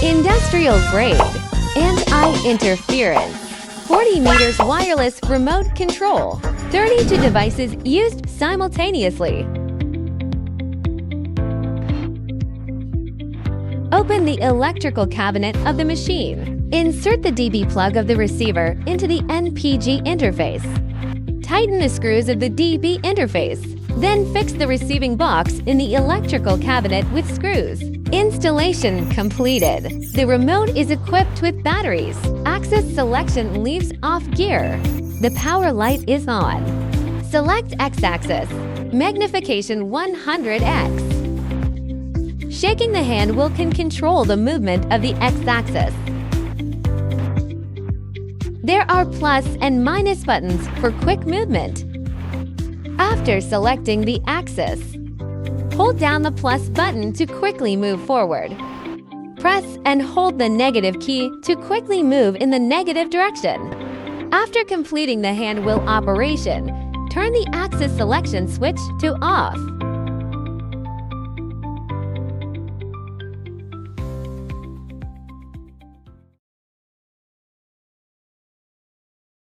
Industrial grade. Anti-interference. 40 meters wireless remote control. 32 devices used simultaneously. Open the electrical cabinet of the machine. Insert the DB plug of the receiver into the NPG interface. Tighten the screws of the DB interface. Then fix the receiving box in the electrical cabinet with screws. Installation completed. The remote is equipped with batteries. Axis selection leaves off gear. The power light is on. Select X-axis. Magnification 100x. Shaking the hand wheel can control the movement of the X-axis. There are plus and minus buttons for quick movement. After selecting the axis, hold down the plus button to quickly move forward. Press and hold the negative key to quickly move in the negative direction. After completing the hand wheel operation, turn the axis selection switch to off.